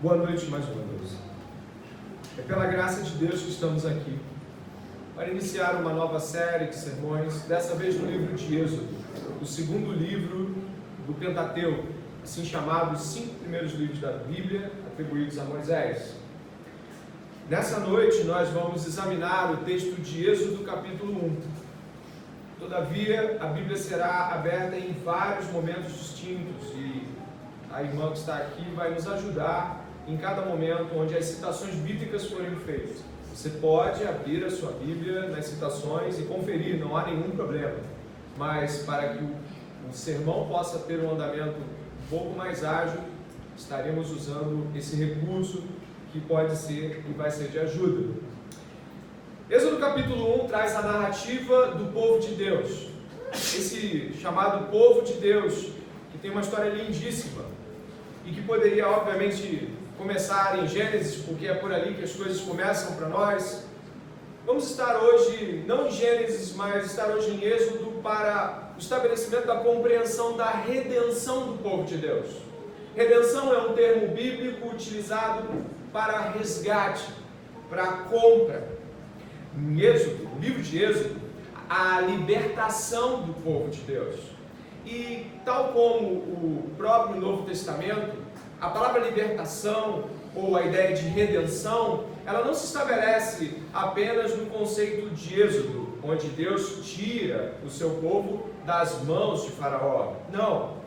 Boa noite mais uma vez. É pela graça de Deus que estamos aqui para iniciar uma nova série de sermões, dessa vez no livro de Êxodo, o segundo livro do Pentateuco, assim chamado os 5 primeiros livros da Bíblia atribuídos a Moisés. Nessa noite nós vamos examinar o texto de Êxodo capítulo 1. Todavia, a Bíblia será aberta em vários momentos distintos e a irmã que está aqui vai nos ajudar em cada momento onde as citações bíblicas forem feitas. Você pode abrir a sua Bíblia nas citações e conferir, não há nenhum problema. Mas para que o sermão possa ter um andamento um pouco mais ágil, estaremos usando esse recurso que pode ser e vai ser de ajuda. Êxodo capítulo 1 traz a narrativa do povo de Deus. Esse chamado povo de Deus, que tem uma história lindíssima e que poderia, obviamente, começar em Gênesis, porque é por ali que as coisas começam para nós. Vamos estar hoje, não em Gênesis, mas estar hoje em Êxodo para o estabelecimento da compreensão da redenção do povo de Deus. Redenção é um termo bíblico utilizado para resgate, para compra. Em Êxodo, no livro de Êxodo, a libertação do povo de Deus. E tal como o próprio Novo Testamento, a palavra libertação ou a ideia de redenção, ela não se estabelece apenas no conceito de Êxodo, onde Deus tira o seu povo das mãos de Faraó. Não.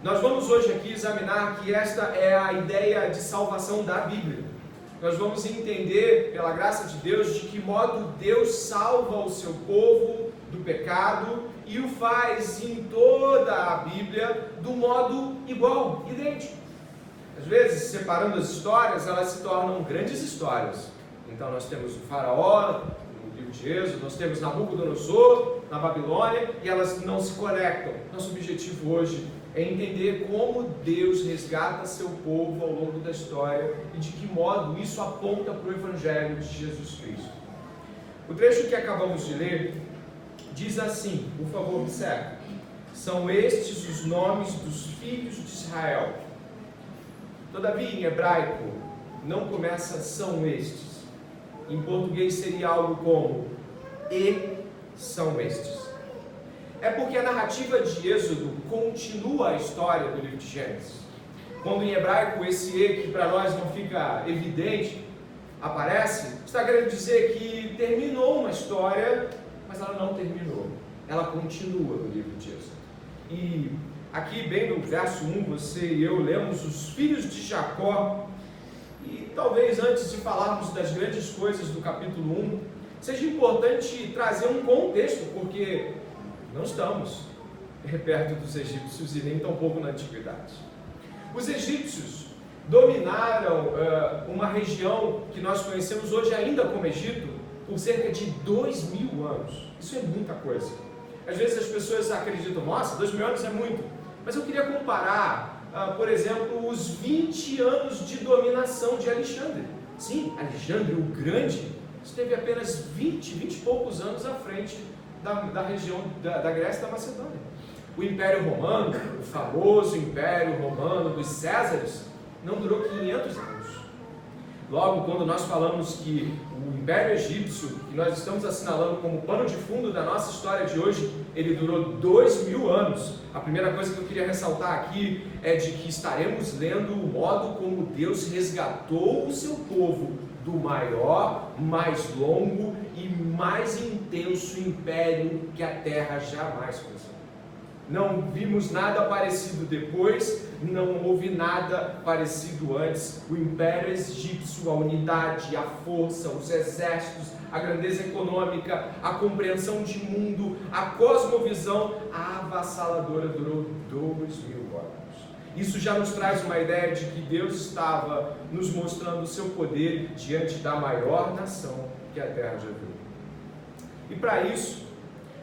Nós vamos hoje aqui examinar que esta é a ideia de salvação da Bíblia. Nós vamos entender, pela graça de Deus, de que modo Deus salva o seu povo do pecado e o faz em toda a Bíblia do modo igual, idêntico. Às vezes, separando as histórias, elas se tornam grandes histórias. Então nós temos o Faraó, no livro de Êxodo, nós temos Nabucodonosor, na Babilônia, e elas não se conectam. Nosso objetivo hoje é entender como Deus resgata seu povo ao longo da história e de que modo isso aponta para o Evangelho de Jesus Cristo. O trecho que acabamos de ler diz assim, por favor, observe: são estes os nomes dos filhos de Israel. Todavia, em hebraico, não começa são estes. Em português seria algo como e são estes. É porque a narrativa de Êxodo continua a história do livro de Gênesis. Quando em hebraico esse e, que para nós não fica evidente, aparece, está querendo dizer que terminou uma história, mas ela não terminou. Ela continua no livro de Êxodo. E aqui, bem no verso 1, você e eu lemos os filhos de Jacó. E talvez antes de falarmos das grandes coisas do capítulo 1, seja importante trazer um contexto, porque não estamos perto dos egípcios e nem tampouco na antiguidade. Os egípcios dominaram uma região que nós conhecemos hoje ainda como Egito por cerca de 2000 anos. Isso é muita coisa. Às vezes as pessoas acreditam, nossa, 2000 anos é muito. Mas eu queria comparar, por exemplo, os 20 anos de dominação de Alexandre. Sim, Alexandre o Grande esteve apenas 20 e poucos anos à frente da região da Grécia e da Macedônia. O Império Romano, o famoso Império Romano dos Césares, não durou 500 anos. Logo, quando nós falamos que o Império Egípcio, que nós estamos assinalando como pano de fundo da nossa história de hoje, ele durou 2000 anos. A primeira coisa que eu queria ressaltar aqui é de que estaremos lendo o modo como Deus resgatou o seu povo do maior, mais longo e mais intenso império que a Terra jamais conheceu. Não vimos nada parecido depois, não houve nada parecido antes. O Império Egípcio, a unidade, a força, os exércitos, a grandeza econômica, a compreensão de mundo, a cosmovisão, a avassaladora durou 2000 anos. Isso já nos traz uma ideia de que Deus estava nos mostrando o seu poder diante da maior nação que a Terra já viu. E para isso,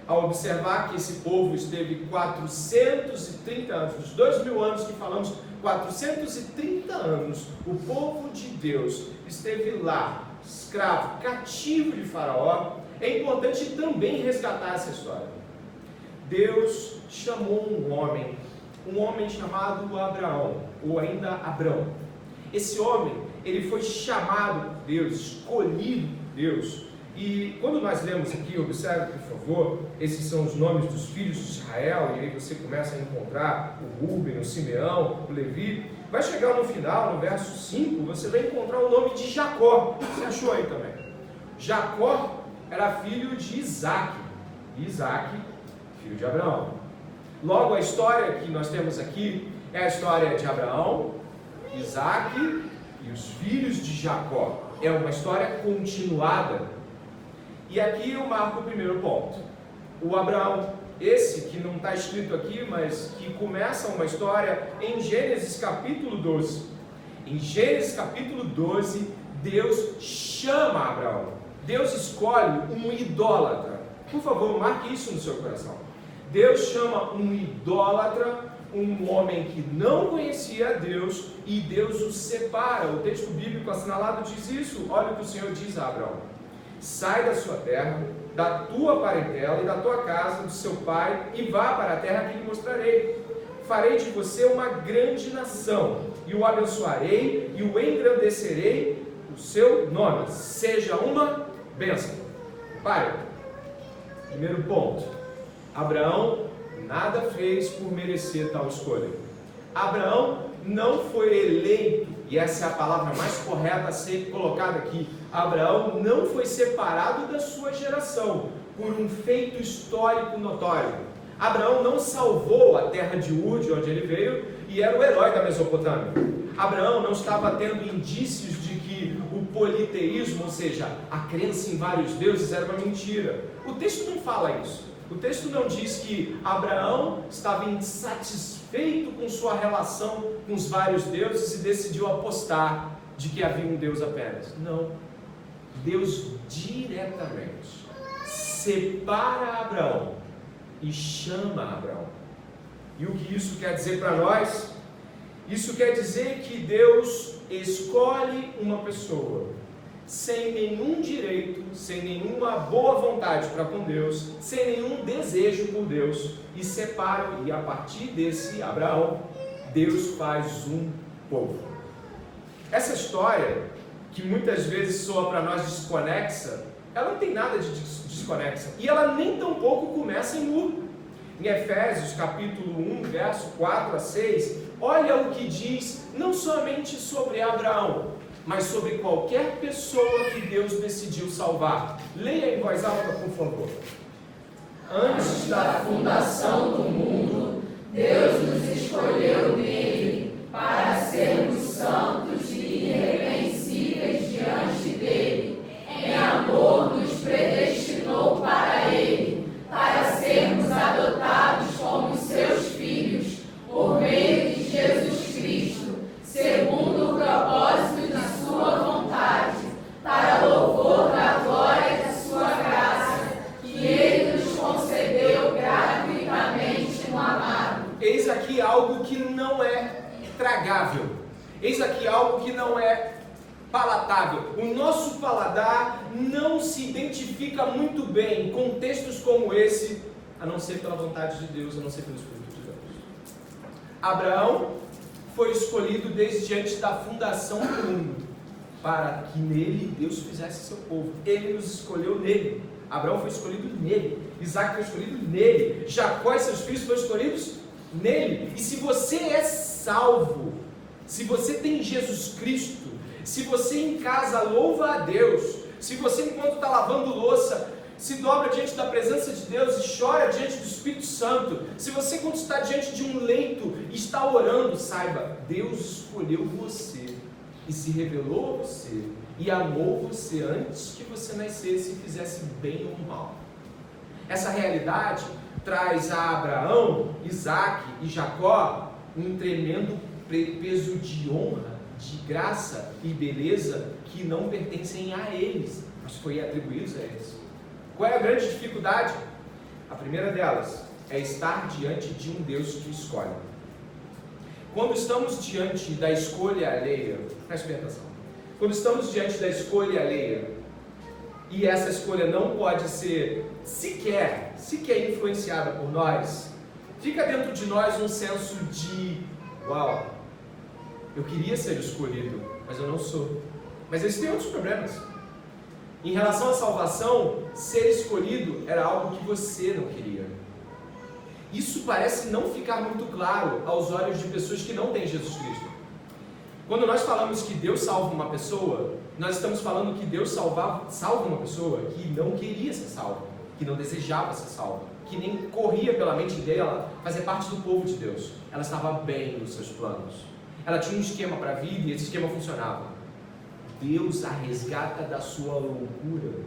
ao observar que esse povo esteve 430 anos, dos 2000 anos que falamos, 430 anos, o povo de Deus esteve lá, escravo, cativo de Faraó. É importante também resgatar essa história. Deus chamou um homem chamado Abraão, ou ainda Abrão. Esse homem, ele foi chamado por Deus, escolhido por Deus. E quando nós lemos aqui, observe por favor, esses são os nomes dos filhos de Israel, e aí você começa a encontrar o Rúben, o Simeão, o Levi. Vai chegar no final, no verso 5, você vai encontrar o nome de Jacó. Você achou aí também? Jacó era filho de Isaac, e Isaac, filho de Abraão. Logo, a história que nós temos aqui é a história de Abraão, Isaac e os filhos de Jacó. É uma história continuada. E aqui eu marco o primeiro ponto. O Abraão, esse que não está escrito aqui, mas que começa uma história em Gênesis capítulo 12. Em Gênesis capítulo 12, Deus chama Abraão. Deus escolhe um idólatra. Por favor, marque isso no seu coração. Deus chama um idólatra, um homem que não conhecia a Deus, e Deus o separa. O texto bíblico assinalado diz isso. Olha o que o Senhor diz a Abraão: sai da sua terra, da tua parentela e da tua casa, do seu pai, e vá para a terra que lhe mostrarei. Farei de você uma grande nação, e o abençoarei, e o engrandecerei, o seu nome seja uma bênção. Pai, primeiro ponto: Abraão nada fez por merecer tal escolha. Abraão não foi eleito, e essa é a palavra mais correta a ser colocada aqui. Abraão não foi separado da sua geração por um feito histórico notório. Abraão não salvou a terra de Ur, de onde ele veio, e era o herói da Mesopotâmia. Abraão não estava tendo indícios de que o politeísmo, ou seja, a crença em vários deuses, era uma mentira. O texto não fala isso. O texto não diz que Abraão estava insatisfeito com sua relação com os vários deuses e decidiu apostar de que havia um Deus apenas. Não. Deus diretamente separa Abraão e chama Abraão. E o que isso quer dizer para nós? Isso quer dizer que Deus escolhe uma pessoa sem nenhum direito, sem nenhuma boa vontade para com Deus, sem nenhum desejo por Deus, e separa, e a partir desse Abraão, Deus faz um povo. Essa história, que muitas vezes soa para nós desconexa, ela não tem nada de desconexa, e ela nem tampouco começa em Ur. Em Efésios capítulo 1, verso 4 a 6, olha o que diz, não somente sobre Abraão, mas sobre qualquer pessoa que Deus decidiu salvar. Leia em voz alta, por favor. Antes da fundação do mundo, Deus nos escolheu nele para sermos santos e irrepreensíveis diante dele. Em amor nos predestinou para ele, para sermos adotados como seus filhos, por meio de Jesus Cristo, segundo o propósito de sua vontade, para louvor da glória de sua graça, que ele nos concedeu gratuitamente no amado. Eis aqui algo que não é tragável. Eis aqui algo que não é palatável. O nosso paladar não se identifica muito bem com textos como esse, a não ser pela vontade de Deus, a não ser pelo Espírito de Deus. Abraão foi escolhido desde antes da fundação do mundo, para que nele Deus fizesse seu povo. Ele nos escolheu nele. Abraão foi escolhido nele. Isaac foi escolhido nele. Jacó e seus filhos foram escolhidos nele. E se você é salvo, se você tem Jesus Cristo, se você em casa louva a Deus, se você enquanto está lavando louça, se dobra diante da presença de Deus e chora diante do Espírito Santo, se você quando está diante de um leito e está orando, saiba, Deus escolheu você e se revelou a você e amou você antes que você nascesse e fizesse bem ou mal. Essa realidade traz a Abraão, Isaac e Jacó um tremendo peso de honra, de graça e beleza que não pertencem a eles, mas foi atribuídos a eles. Qual é a grande dificuldade? A primeira delas é estar diante de um Deus que escolhe. Quando estamos diante da escolha alheia, preste bem atenção, quando estamos diante da escolha alheia, e essa escolha não pode ser sequer influenciada por nós, fica dentro de nós um senso de, uau, Eu queria ser escolhido, mas eu não sou. Mas eles têm outros problemas. Em relação à salvação, ser escolhido era algo que você não queria. Isso parece não ficar muito claro aos olhos de pessoas que não têm Jesus Cristo. Quando nós falamos que Deus salva uma pessoa, nós estamos falando que Deus salva uma pessoa que não queria ser salva, que não desejava ser salva, que nem corria pela mente dela fazer parte do povo de Deus. Ela estava bem nos seus planos. Ela tinha um esquema para a vida e esse esquema funcionava. Deus a resgata da sua loucura.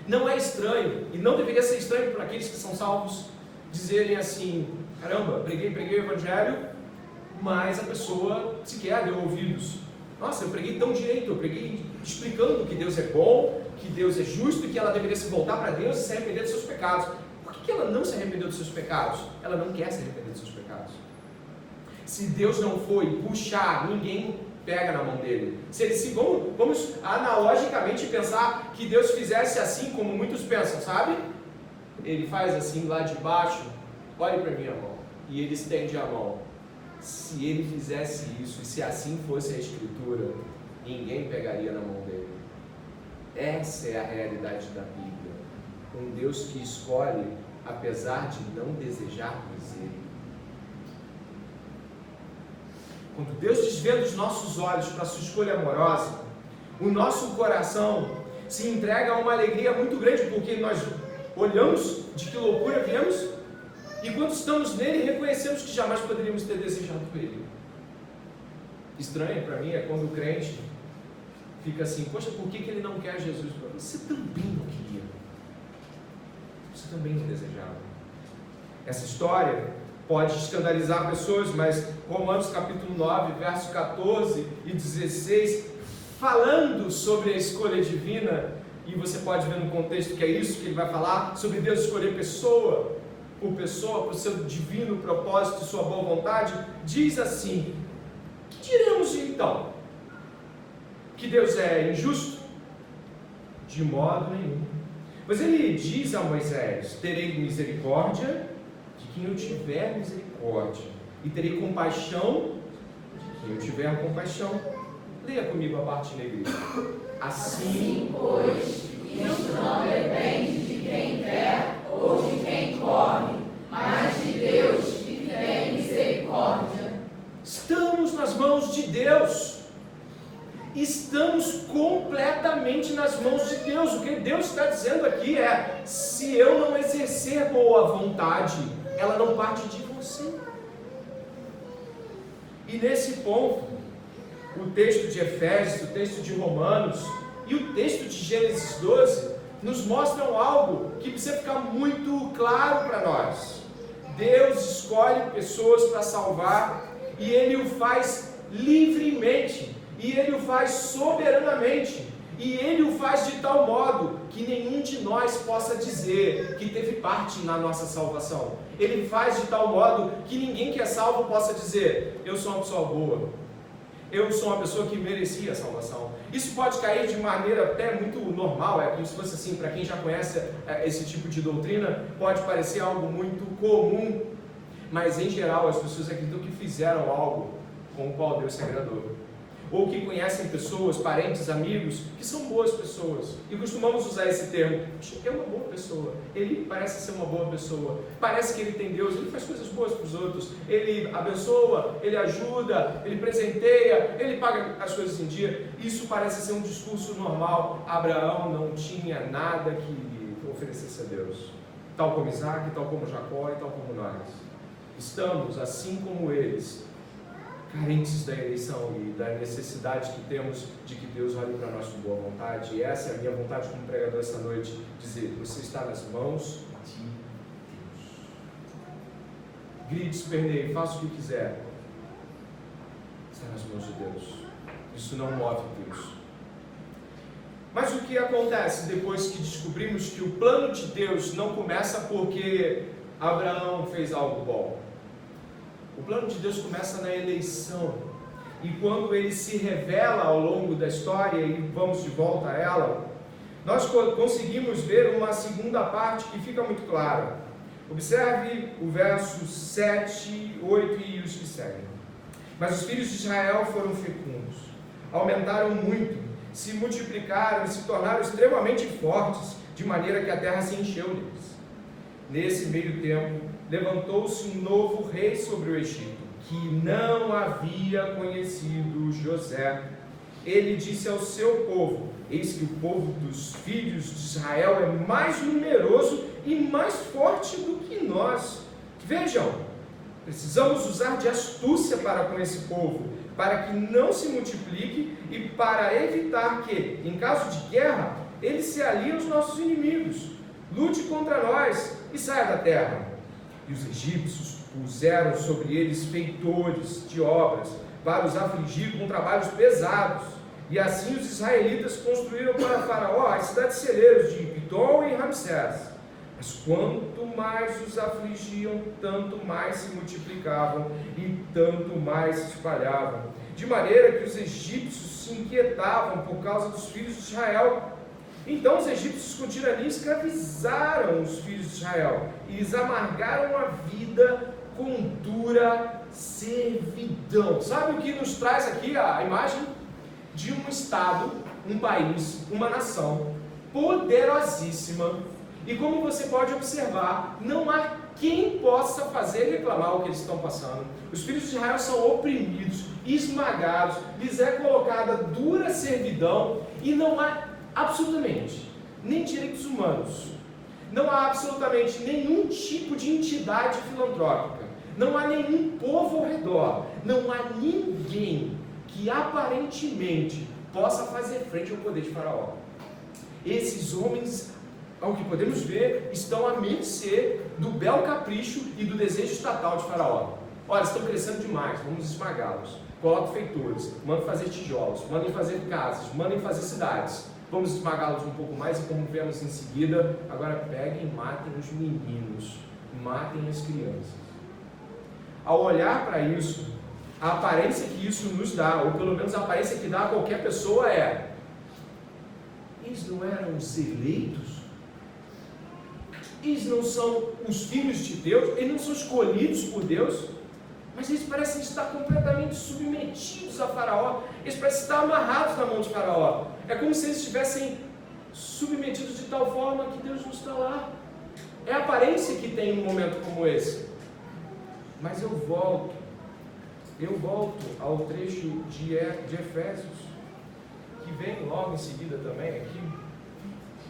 Não é estranho, e não deveria ser estranho para aqueles que são salvos, dizerem assim: caramba, preguei o evangelho, mas a pessoa sequer deu ouvidos. Nossa, eu preguei tão direito, eu preguei explicando que Deus é bom, que Deus é justo e que ela deveria se voltar para Deus e se arrepender dos seus pecados. Por que ela não se arrependeu dos seus pecados? Ela não quer se arrepender dos seus pecados. Se Deus não foi puxar, ninguém pega na mão dele. Se ele vamos analogicamente pensar que Deus fizesse assim como muitos pensam, sabe? Ele faz assim lá de baixo, olhe para minha mão, e ele estende a mão. Se ele fizesse isso, e se assim fosse a Escritura, ninguém pegaria na mão dele. Essa é a realidade da Bíblia. Um Deus que escolhe, apesar de não desejarmos ele. Quando Deus desvenda os nossos olhos para a sua escolha amorosa, o nosso coração se entrega a uma alegria muito grande, porque nós olhamos de que loucura viemos, e quando estamos nele, reconhecemos que jamais poderíamos ter desejado ele. Estranho para mim é quando o crente fica assim: poxa, por que ele não quer Jesus? Você também não queria. Você também não desejava. Essa história pode escandalizar pessoas, mas Romanos capítulo 9, verso 14 e 16, falando sobre a escolha divina, e você pode ver no contexto que é isso que ele vai falar, sobre Deus escolher pessoa por seu divino propósito e sua boa vontade, diz assim: que diremos então? Que Deus é injusto? De modo nenhum. Mas ele diz a Moisés: terei misericórdia de quem eu tiver misericórdia, e terei compaixão de quem eu tiver compaixão. Leia comigo a parte negra. Assim, pois, isto não depende de quem quer ou de quem corre, mas de Deus que tem misericórdia. Estamos nas mãos de Deus. Estamos completamente nas mãos de Deus. O que Deus está dizendo aqui é: se eu não exercer boa vontade, ela não parte de você. E nesse ponto, o texto de Efésios, o texto de Romanos e o texto de Gênesis 12 nos mostram algo que precisa ficar muito claro para nós. Deus escolhe pessoas para salvar, e Ele o faz livremente, e Ele o faz soberanamente, e Ele o faz de tal modo que nenhum de nós possa dizer que teve parte na nossa salvação. Ele faz de tal modo que ninguém que é salvo possa dizer: eu sou uma pessoa boa, eu sou uma pessoa que merecia a salvação. Isso pode cair de maneira até muito normal, é como se fosse assim, para quem já conhece esse tipo de doutrina, pode parecer algo muito comum, mas em geral as pessoas acreditam que fizeram algo com o qual Deus se agradou, ou que conhecem pessoas, parentes, amigos, que são boas pessoas, e costumamos usar esse termo: é uma boa pessoa, ele parece ser uma boa pessoa, parece que ele tem Deus, ele faz coisas boas para os outros, ele abençoa, ele ajuda, ele presenteia, ele paga as coisas em dia. Isso parece ser um discurso normal. Abraão não tinha nada que oferecesse a Deus, tal como Isaac, tal como Jacó e tal como nós. Estamos, assim como eles, carentes da eleição e da necessidade que temos de que Deus olhe para nós com boa vontade. E essa é a minha vontade como pregador esta noite: dizer, você está nas mãos de Deus. Grite, esperneie, faça o que quiser, está nas mãos de Deus. Isso não move Deus. Mas o que acontece depois que descobrimos que o plano de Deus não começa porque Abraão fez algo bom? O plano de Deus começa na eleição, e quando ele se revela ao longo da história, e vamos de volta a ela, nós conseguimos ver uma segunda parte que fica muito clara. Observe o verso 7, 8 e os que seguem. Mas os filhos de Israel foram fecundos, aumentaram muito, se multiplicaram e se tornaram extremamente fortes, de maneira que a terra se encheu deles. Nesse meio tempo, levantou-se um novo rei sobre o Egito, que não havia conhecido José. Ele disse ao seu povo: eis que o povo dos filhos de Israel é mais numeroso e mais forte do que nós. Vejam, precisamos usar de astúcia para com esse povo, para que não se multiplique e para evitar que, em caso de guerra, ele se alie aos nossos inimigos, lute contra nós e saia da terra. E os egípcios puseram sobre eles feitores de obras, para os afligir com trabalhos pesados. E assim os israelitas construíram para Faraó as cidades celeiros de Pitom e Ramsés. Mas quanto mais os afligiam, tanto mais se multiplicavam e tanto mais se espalhavam. De maneira que os egípcios se inquietavam por causa dos filhos de Israel. Então os egípcios com tirania escravizaram os filhos de Israel e lhes amargaram a vida com dura servidão. Sabe o que nos traz aqui a imagem de um estado, um país, uma nação poderosíssima? E como você pode observar, não há quem possa fazer reclamar o que eles estão passando. Os filhos de Israel são oprimidos, esmagados, lhes é colocada dura servidão e não há absolutamente nem direitos humanos, não há absolutamente nenhum tipo de entidade filantrópica, não há nenhum povo ao redor, não há ninguém que aparentemente possa fazer frente ao poder de Faraó. Esses homens, ao que podemos ver, estão à mercê do bel capricho e do desejo estatal de Faraó. Olha, estão crescendo demais, vamos esmagá-los. Coloquem feitores, mandem fazer tijolos, mandem fazer casas, mandem fazer cidades. Vamos esmagá-los um pouco mais e, como vemos em seguida, agora peguem e matem os meninos, matem as crianças. Ao olhar para isso, a aparência que isso nos dá, ou pelo menos a aparência que dá a qualquer pessoa é: eles não eram os eleitos? Eles não são os filhos de Deus? Eles não são escolhidos por Deus? Mas eles parecem estar completamente submetidos a Faraó. Eles parecem estar amarrados na mão de Faraó. É como se eles estivessem submetidos de tal forma que Deus não está lá. É a aparência que tem num momento como esse. Mas eu volto ao trecho de Efésios, que vem logo em seguida também aqui.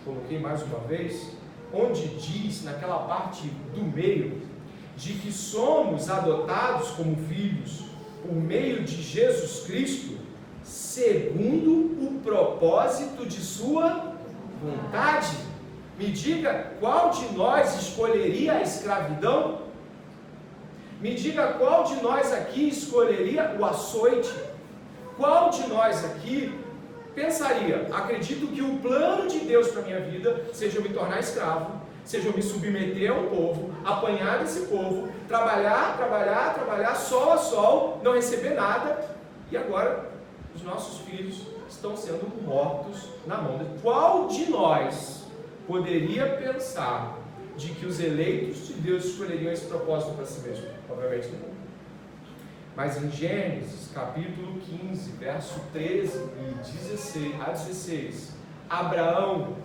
Coloquei mais uma vez, onde diz, naquela parte do meio, de que somos adotados como filhos por meio de Jesus Cristo, segundo o propósito de sua vontade. Me diga, qual de nós escolheria a escravidão? Me diga, qual de nós aqui escolheria o açoite? Qual de nós aqui pensaria: acredito que o plano de Deus para a minha vida seja eu me tornar escravo, seja eu me submeter a um povo, apanhar desse povo, trabalhar, sol a sol, não receber nada, e agora os nossos filhos estão sendo mortos na mão de... Qual de nós poderia pensar de que os eleitos de Deus escolheriam esse propósito para si mesmo? Obviamente não. Mas em Gênesis, capítulo 15, verso 13 e 16, Abraão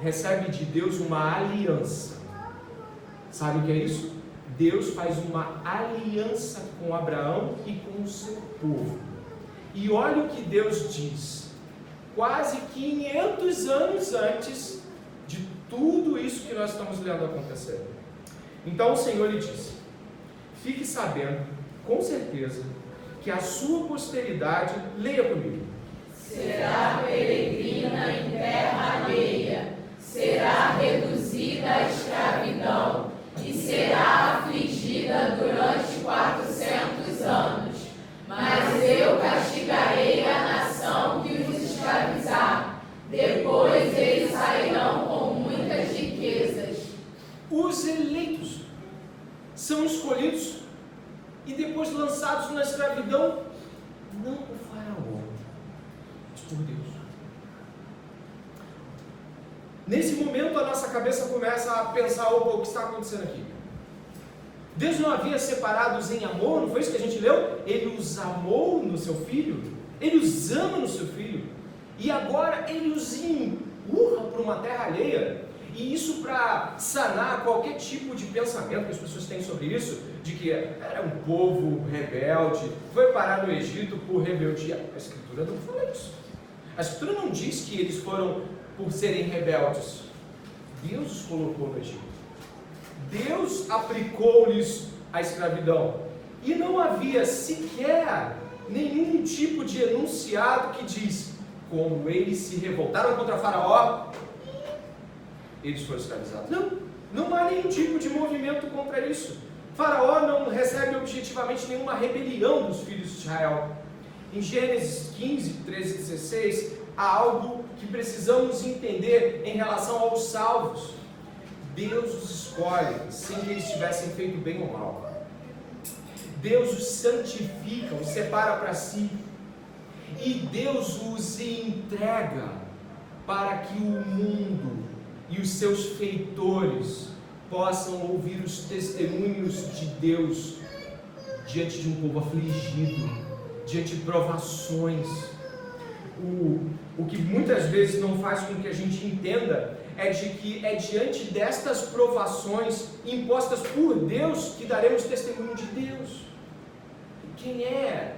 recebe de Deus uma aliança. Sabe o que é isso? Deus faz uma aliança com Abraão e com o seu povo. E olha o que Deus diz, quase 500 anos antes de tudo isso que nós estamos lendo acontecer. Então o Senhor lhe disse: fique sabendo, com certeza, que a sua posteridade, leia comigo, será peregrina em terra alheia, será reduzida à escravidão e será afligida durante 400 anos. Mas eu castigarei a nação que os escravizar. Depois eles sairão com muitas riquezas. Os eleitos são escolhidos e depois lançados na escravidão, não por Faraó, mas por Deus. Nesse momento a nossa cabeça começa a pensar: opa, o que está acontecendo aqui? Deus não havia separado-os em amor, não foi isso que a gente leu? Ele os amou no seu Filho, Ele os ama no seu Filho, e agora Ele os empurra para uma terra alheia, e isso para sanar qualquer tipo de pensamento que as pessoas têm sobre isso, de que era um povo rebelde, foi parar no Egito por rebeldia. A Escritura não fala isso. A Escritura não diz que eles foram por serem rebeldes. Deus os colocou no Egito. Deus aplicou-lhes a escravidão. E não havia sequer nenhum tipo de enunciado que diz: como eles se revoltaram contra Faraó, eles foram escravizados. Não há nenhum tipo de movimento contra isso. Faraó não recebe objetivamente nenhuma rebelião dos filhos de Israel. Em Gênesis 15, 13 e 16, há algo que precisamos entender em relação aos salvos. Deus os escolhe sem que eles tivessem feito bem ou mal. Deus os santifica, os separa para si. E Deus os entrega para que o mundo e os seus feitores possam ouvir os testemunhos de Deus diante de um povo afligido, diante de provações. O que muitas vezes não faz com que a gente entenda é de que é diante destas provações impostas por Deus que daremos testemunho de Deus. Quem é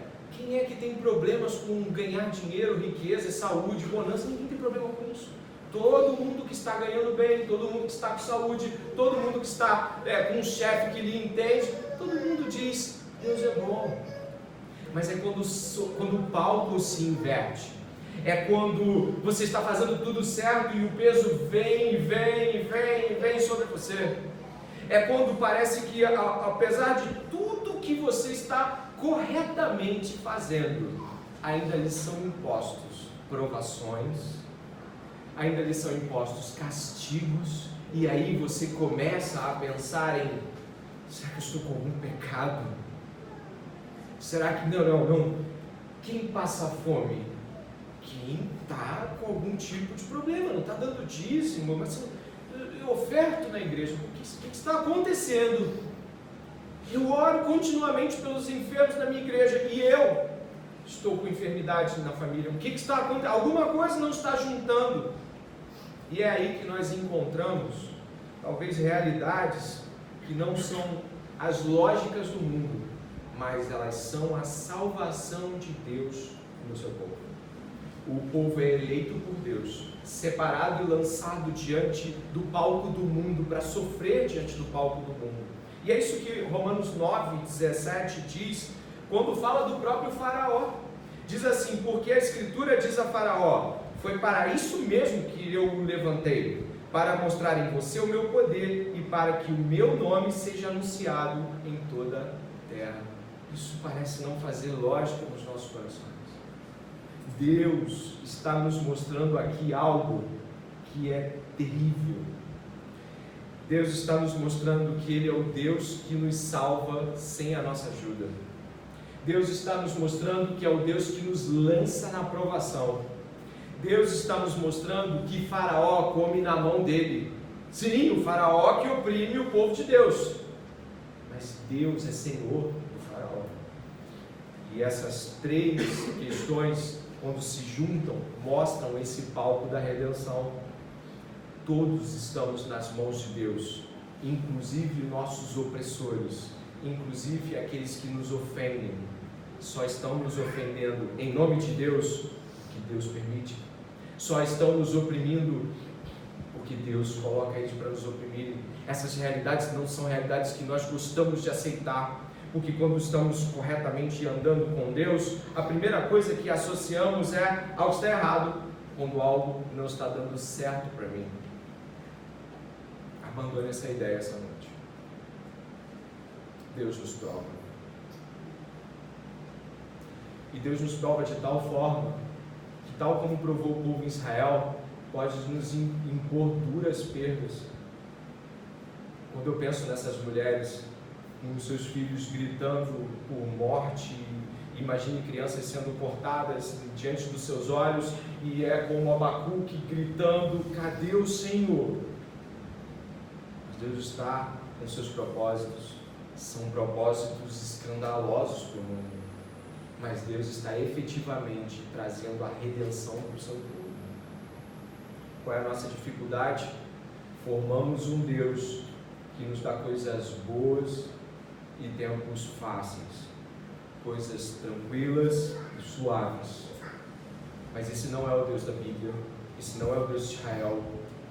que tem problemas com ganhar dinheiro, riqueza, saúde, bonança? Ninguém tem problema com isso. Todo mundo que está ganhando bem, todo mundo que está com saúde, todo mundo que está com um chefe que lhe entende, todo mundo diz: Deus é bom. Mas é quando o palco se inverte. É quando você está fazendo tudo certo e o peso vem sobre você. É quando parece que, apesar de tudo que você está corretamente fazendo, ainda lhe são impostos provações, ainda lhe são impostos castigos, e aí você começa a pensar em: será que eu estou com algum pecado? Será que não? Quem passa fome? Quem está com algum tipo de problema, não está dando dízimo, mas eu oferto na igreja. O que está acontecendo? Eu oro continuamente pelos enfermos na minha igreja e eu estou com enfermidade na família. O que está acontecendo? Alguma coisa não está juntando. E é aí que nós encontramos talvez realidades que não são as lógicas do mundo, mas elas são a salvação de Deus no seu povo. O povo é eleito por Deus, separado e lançado diante do palco do mundo, para sofrer diante do palco do mundo. E é isso que Romanos 9, 17 diz, quando fala do próprio Faraó. Diz assim: porque a Escritura diz a Faraó: foi para isso mesmo que eu o levantei, para mostrar em você o meu poder e para que o meu nome seja anunciado em toda a terra. Isso parece não fazer lógica nos nossos corações. Deus está nos mostrando aqui algo que é terrível. Deus está nos mostrando que Ele é o Deus que nos salva sem a nossa ajuda. Deus está nos mostrando que é o Deus que nos lança na provação. Deus está nos mostrando que Faraó come na mão dele. Sim, o Faraó que oprime o povo de Deus. Mas Deus é Senhor do Faraó. E essas três questões, quando se juntam, mostram esse palco da redenção. Todos estamos nas mãos de Deus, inclusive nossos opressores, inclusive aqueles que nos ofendem. Só estão nos ofendendo em nome de Deus, que Deus permite. Só estão nos oprimindo porque Deus coloca eles para nos oprimirem. Essas realidades não são realidades que nós gostamos de aceitar, porque quando estamos corretamente andando com Deus, a primeira coisa que associamos é algo está errado, quando algo não está dando certo para mim. Abandone essa ideia essa noite. Deus nos prova. E Deus nos prova de tal forma que, tal como provou o povo em Israel, pode nos impor duras perdas. Quando eu penso nessas mulheres com os seus filhos gritando por morte, imagine crianças sendo cortadas diante dos seus olhos, e é como Abacuque gritando: cadê o Senhor? Mas Deus está com seus propósitos, são propósitos escandalosos para o mundo, mas Deus está efetivamente trazendo a redenção para o seu povo. Qual é a nossa dificuldade? Formamos um Deus que nos dá coisas boas e tempos fáceis, coisas tranquilas e suaves. Mas esse não é o Deus da Bíblia, esse não é o Deus de Israel,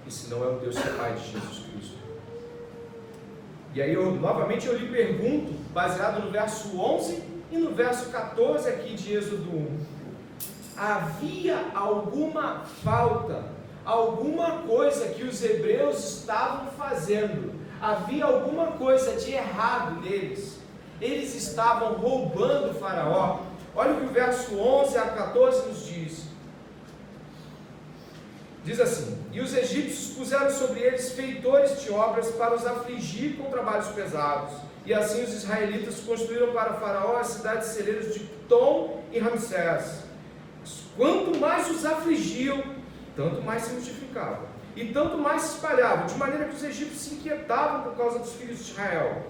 esse não é o Deus que é Pai de Jesus Cristo. E aí novamente eu lhe pergunto, baseado no verso 11 e no verso 14 aqui de Êxodo 1, havia alguma falta, alguma coisa que os hebreus estavam fazendo, havia alguma coisa de errado neles, eles estavam roubando o faraó. Olha o que o verso 11 a 14 nos diz assim: e os egípcios puseram sobre eles feitores de obras para os afligir com trabalhos pesados, e assim os israelitas construíram para o faraó as cidades celeiras de Pitom e Ramsés. Quanto mais os afligiam, tanto mais se multiplicavam, e tanto mais se espalhavam, de maneira que os egípcios se inquietavam por causa dos filhos de Israel.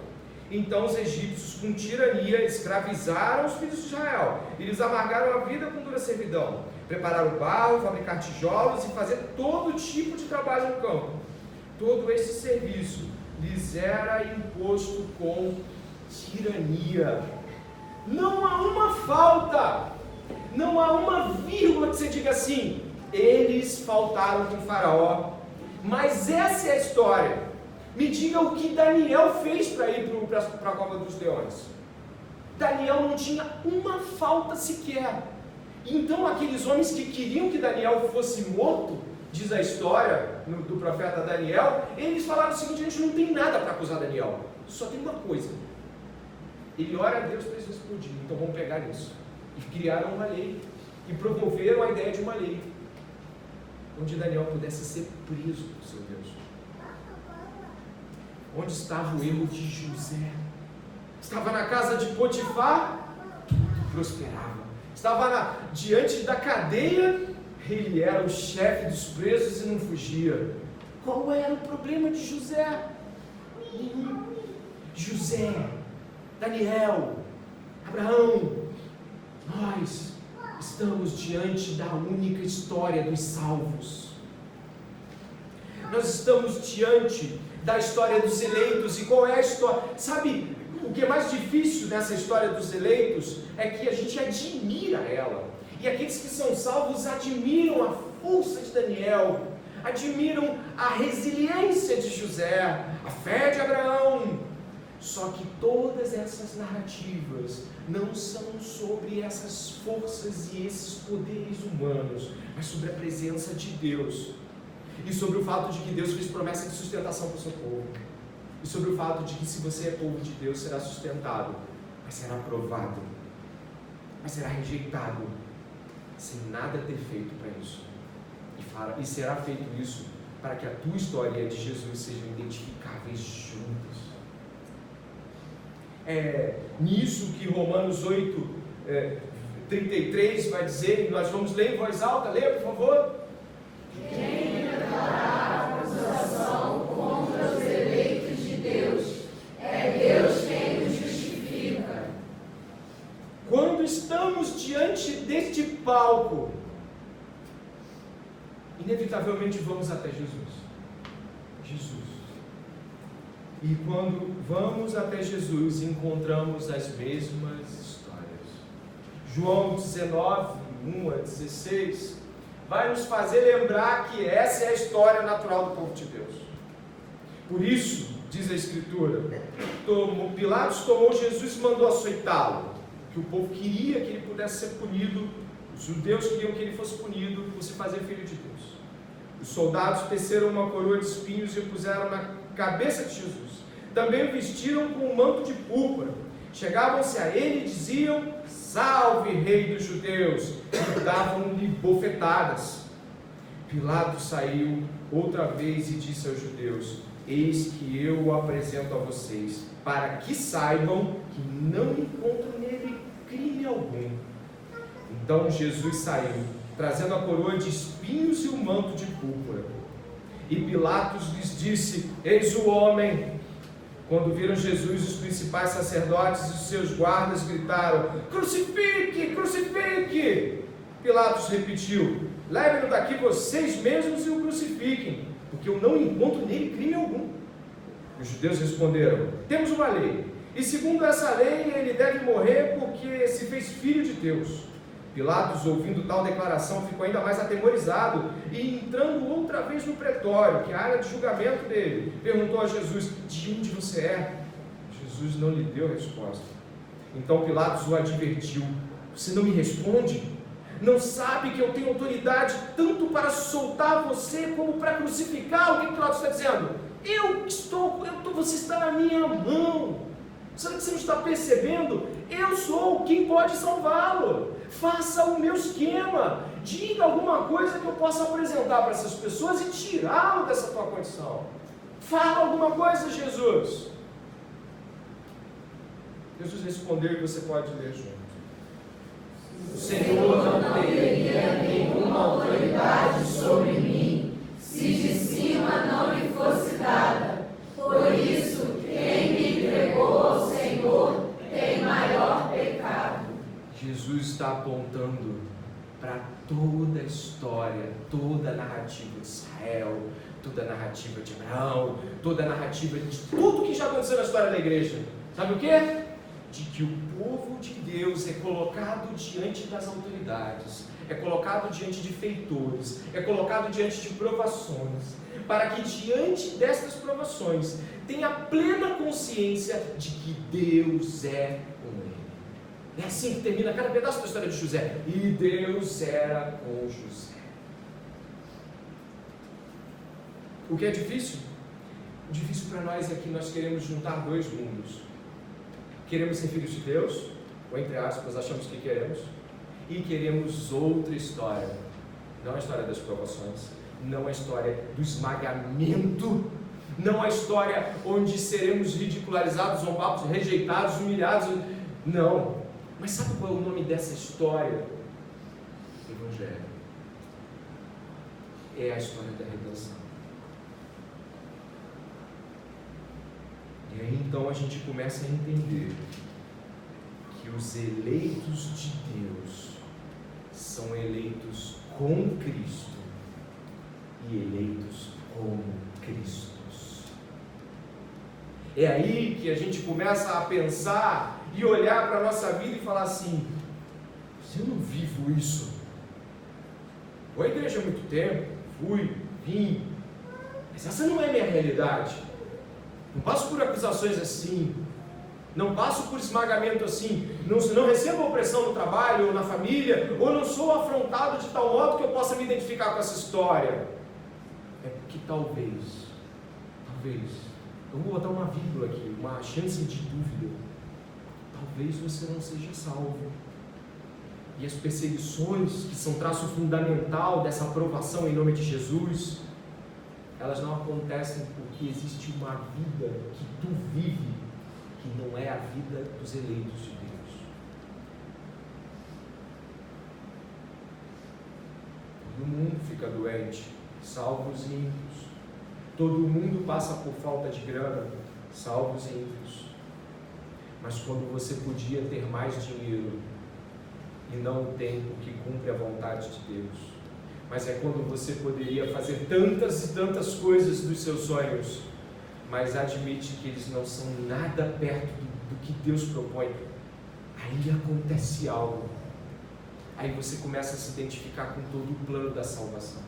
Então os egípcios, com tirania, escravizaram os filhos de Israel, e lhes amargaram a vida com dura servidão. Preparar o barro, fabricar tijolos e fazer todo tipo de trabalho no campo. Todo esse serviço lhes era imposto com tirania. Não há uma falta, não há uma vírgula que você diga assim: eles faltaram com o faraó. Mas essa é a história. Me diga o que Daniel fez para ir para a cova dos leões. Daniel não tinha uma falta sequer. Então aqueles homens que queriam que Daniel fosse morto, diz a história do profeta Daniel, eles falaram o seguinte: a gente não tem nada para acusar Daniel, só tem uma coisa, ele ora a Deus para eles explodirem, então vamos pegar isso. E criaram uma lei, e promoveram a ideia de uma lei, onde Daniel pudesse ser preso por seu Deus. Onde estava o erro de José? Estava na casa de Potifar, prosperava. Estava diante da cadeia, ele era o chefe dos presos e não fugia. Qual era o problema de José? Nenhum. José, Daniel, Abraão, nós estamos diante da única história dos salvos. Nós estamos diante da história dos eleitos. E qual é a história? Sabe, o que é mais difícil nessa história dos eleitos é que a gente admira ela. E aqueles que são salvos admiram a força de Daniel, admiram a resiliência de José, a fé de Abraão. Só que todas essas narrativas não são sobre essas forças e esses poderes humanos, mas sobre a presença de Deus. E sobre o fato de que Deus fez promessa de sustentação para o seu povo. E sobre o fato de que se você é povo de Deus, será sustentado, mas será provado, mas será rejeitado, sem nada ter feito para isso. E será feito isso para que a tua história e a de Jesus sejam identificáveis juntas. É nisso que Romanos 8:33 vai dizer, e nós vamos ler em voz alta. Leia, por favor. Quem levantará acusação contra os eleitos de Deus? É Deus quem os justifica. Quando estamos diante deste palco, inevitavelmente vamos até Jesus. E quando vamos até Jesus, encontramos as mesmas histórias. João 19:1-16 vai nos fazer lembrar que essa é a história natural do povo de Deus. Por isso, diz a Escritura, Pilatos tomou Jesus e mandou açoitá-lo, que o povo queria que ele pudesse ser punido, os judeus queriam que ele fosse punido por se fazer filho de Deus. Os soldados teceram uma coroa de espinhos e puseram na cabeça de Jesus. Também o vestiram com um manto de púrpura. Chegavam-se a ele e diziam: salve, rei dos judeus, e davam-lhe bofetadas. Pilatos saiu outra vez e disse aos judeus: eis que eu o apresento a vocês, para que saibam que não encontro nele crime algum. Então Jesus saiu, trazendo a coroa de espinhos e o manto de púrpura. E Pilatos lhes disse: eis o homem. Quando viram Jesus, os principais sacerdotes e os seus guardas gritaram: crucifique, crucifique! Pilatos repetiu: levem-no daqui vocês mesmos e o crucifiquem, porque eu não encontro nele crime algum. Os judeus responderam: temos uma lei, e segundo essa lei ele deve morrer porque se fez filho de Deus. Pilatos, ouvindo tal declaração, ficou ainda mais atemorizado e, entrando outra vez no pretório, que é a área de julgamento dele, perguntou a Jesus: de onde você é? Jesus não lhe deu resposta. Então Pilatos o advertiu: você não me responde? Não sabe que eu tenho autoridade tanto para soltar você como para crucificar? O que Pilatos está dizendo? Você está na minha mão. Será que você não está percebendo? Eu sou quem pode salvá-lo. Faça o meu esquema. Diga alguma coisa que eu possa apresentar para essas pessoas e tirá-lo dessa tua condição. Fala alguma coisa, Jesus. Jesus respondeu, e você pode ler junto. O Senhor não teria nenhuma autoridade sobre mim, se de cima não lhe fosse dada. Por isso, quem me entregou ao Senhor tem maior pecado. Jesus está apontando para toda a história, toda a narrativa de Israel, toda a narrativa de Abraão, toda a narrativa de tudo que já aconteceu na história da igreja. Sabe o quê? De que o povo de Deus é colocado diante das autoridades, é colocado diante de feitores, é colocado diante de provações, para que diante destas provações tenha plena consciência de que Deus é com ele. É assim que termina cada pedaço da história de José. E Deus era com José. O que é difícil? O difícil para nós é que nós queremos juntar dois mundos. Queremos ser filhos de Deus, ou entre aspas, achamos que queremos, e queremos outra história. Não a história das provações, não a história do esmagamento, não a história onde seremos ridicularizados, zombados, rejeitados, humilhados. Não. Mas sabe qual é o nome dessa história? Evangelho. É a história da redenção. E aí então a gente começa a entender que os eleitos de Deus são eleitos com Cristo e eleitos como Cristos. É aí que a gente começa a pensar e olhar para a nossa vida e falar assim: se eu não vivo isso, vou à igreja há muito tempo, fui, vim, mas essa não é a minha realidade. Não passo por acusações assim, não passo por esmagamento assim, não recebo opressão no trabalho ou na família, ou não sou afrontado de tal modo que eu possa me identificar com essa história. É porque talvez, eu vou botar uma vírgula aqui, uma chance de dúvida, talvez você não seja salvo. E as perseguições, que são traço fundamental dessa aprovação em nome de Jesus, elas não acontecem porque existe uma vida que tu vive, que não é a vida dos eleitos de Deus. Todo mundo fica doente, salvo os ímpios. Todo mundo passa por falta de grana, salvo os ímpios. Mas quando você podia ter mais dinheiro e não tem porque cumpre a vontade de Deus, mas é quando você poderia fazer tantas e tantas coisas dos seus sonhos, mas admite que eles não são nada perto do que Deus propõe, aí acontece algo. Aí você começa a se identificar com todo o plano da salvação.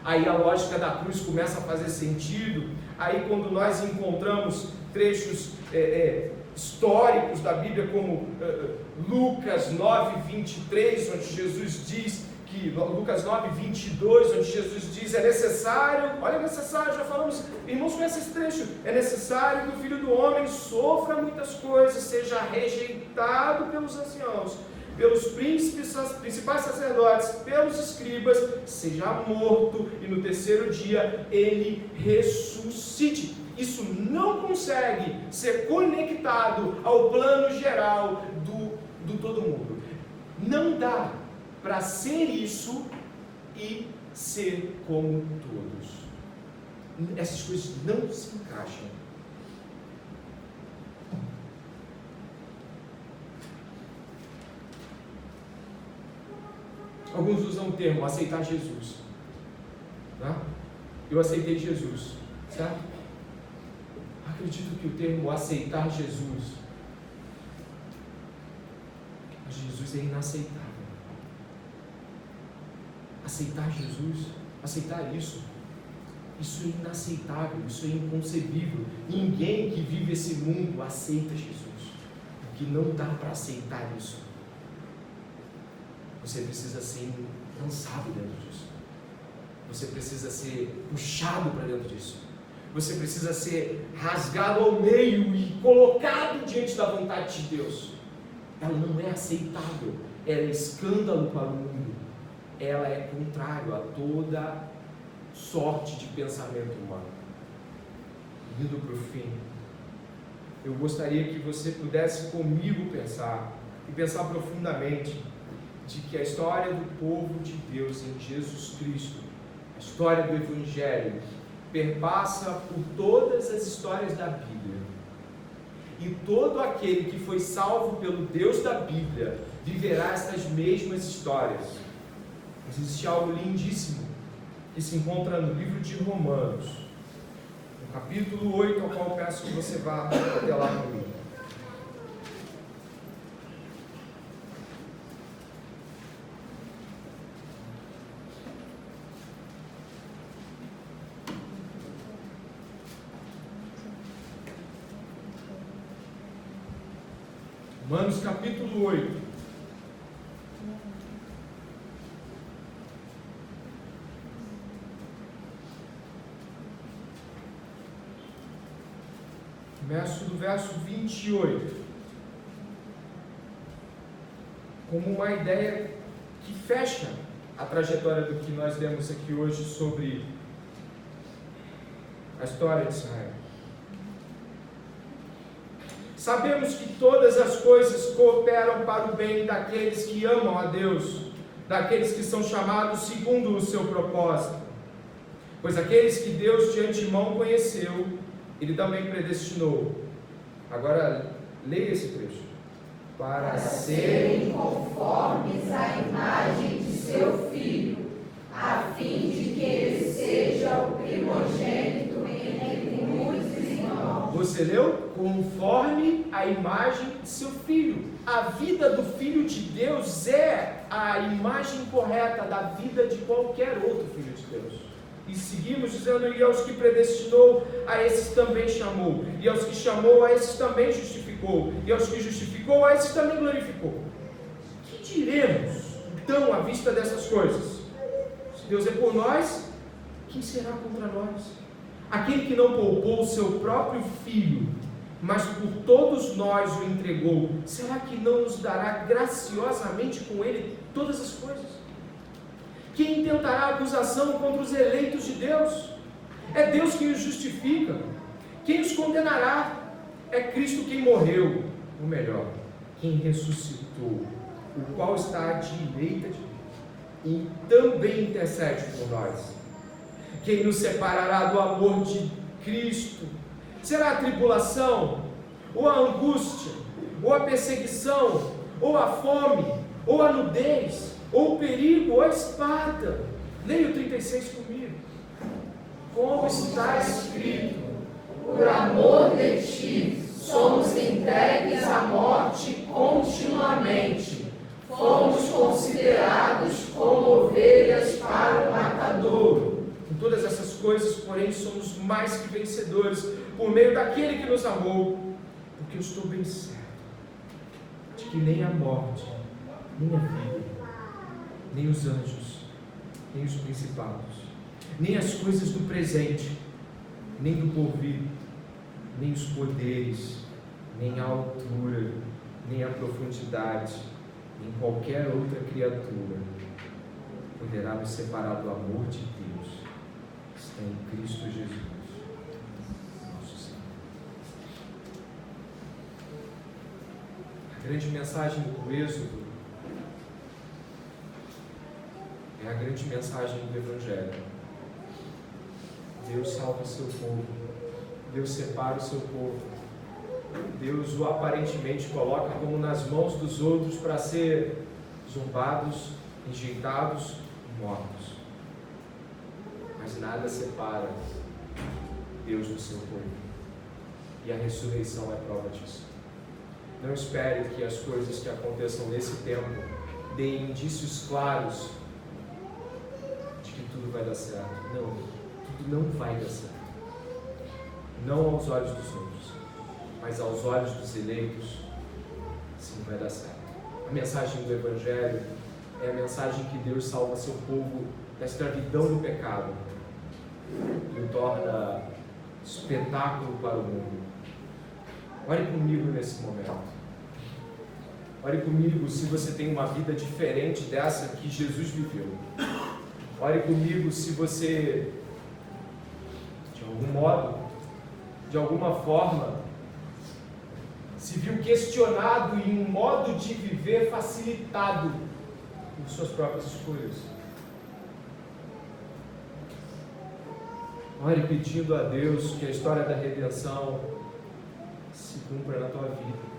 Aí a lógica da cruz começa a fazer sentido. Aí quando nós encontramos trechos históricos da Bíblia, como Lucas 9:23, onde Jesus diz que, Lucas 9:22, onde Jesus diz: é necessário, olha, é necessário, já falamos, irmãos, conhecem esse trecho, é necessário que o Filho do Homem sofra muitas coisas, seja rejeitado pelos anciãos, pelos príncipes, principais sacerdotes, pelos escribas, seja morto e no terceiro dia ele ressuscite. Isso não consegue ser conectado ao plano geral do todo mundo. Não dá para ser isso e ser como todos. Essas coisas não se encaixam. Alguns usam o termo aceitar Jesus. Tá? Eu aceitei Jesus, certo? Acredito que o termo aceitar Jesus, mas Jesus é inaceitável. Aceitar Jesus, aceitar isso é inaceitável, isso é inconcebível. Ninguém que vive esse mundo aceita Jesus, porque não dá para aceitar isso. Você precisa ser lançado dentro disso. Você precisa ser puxado para dentro disso. Você precisa ser rasgado ao meio e colocado diante da vontade de Deus. Ela não é aceitável, ela é escândalo para o mundo. Ela é contrário a toda sorte de pensamento humano. Indo para o fim, eu gostaria que você pudesse comigo pensar, e pensar profundamente, de que a história do povo de Deus em Jesus Cristo, a história do Evangelho, perpassa por todas as histórias da Bíblia. E todo aquele que foi salvo pelo Deus da Bíblia viverá essas mesmas histórias. Existe algo lindíssimo que se encontra no livro de Romanos, no capítulo 8, ao qual eu peço que você vá até lá comigo. Romanos capítulo 8. Começo do verso 28. Como uma ideia que fecha a trajetória do que nós lemos aqui hoje sobre a história de Israel. Sabemos que todas as coisas cooperam para o bem daqueles que amam a Deus, daqueles que são chamados segundo o seu propósito. Pois aqueles que Deus de antemão conheceu, Ele também predestinou. Agora, leia esse trecho. Para serem conformes à imagem de seu Filho, a fim de que Ele seja o primogênito entre muitos irmãos. Você leu? Conforme a imagem de seu Filho. A vida do Filho de Deus é a imagem correta da vida de qualquer outro Filho de Deus. E seguimos dizendo, e aos que predestinou, a esses também chamou. E aos que chamou, a esses também justificou. E aos que justificou, a esses também glorificou. Que diremos, então, à vista dessas coisas? Se Deus é por nós, quem será contra nós? Aquele que não poupou o seu próprio Filho, mas por todos nós o entregou, será que não nos dará graciosamente com Ele todas as coisas? Quem intentará acusação contra os eleitos de Deus? É Deus quem os justifica. Quem os condenará? É Cristo quem morreu, ou melhor, quem ressuscitou, o qual está à direita de Deus e também intercede por nós. Quem nos separará do amor de Cristo? Será a tribulação, ou a angústia, ou a perseguição, ou a fome, ou a nudez, ou o perigo, ou a espada? Leia o 36 comigo. Como está escrito: por amor de ti, somos entregues à morte continuamente. Fomos considerados como ovelhas para o matador. Em todas essas coisas, porém, somos mais que vencedores, por meio daquele que nos amou, porque eu estou bem certo de que nem a morte, nem a vida, nem os anjos, nem os principados, nem as coisas do presente, nem do porvir, nem os poderes, nem a altura, nem a profundidade, nem qualquer outra criatura poderá nos separar do amor de Deus que está em Cristo Jesus, nosso Senhor. A grande mensagem do Êxodo é a grande mensagem do Evangelho. Deus salva o seu povo, Deus separa o seu povo, Deus o aparentemente coloca como nas mãos dos outros para ser zombados, rejeitados e mortos. Mas nada separa Deus do seu povo. E a ressurreição é prova disso. Não espere que as coisas que aconteçam nesse tempo deem indícios claros de que tudo vai dar certo. Não, tudo não vai dar certo. Não aos olhos dos outros, mas aos olhos dos eleitos, sim, vai dar certo. A mensagem do Evangelho é a mensagem que Deus salva seu povo da escravidão do pecado e o torna espetáculo para o mundo. Ore comigo nesse momento. Ore comigo se você tem uma vida diferente dessa que Jesus viveu. Ore comigo se você, de algum modo, de alguma forma, se viu questionado em um modo de viver facilitado por suas próprias escolhas. Ore pedindo a Deus que a história da redenção se cumpra na tua vida.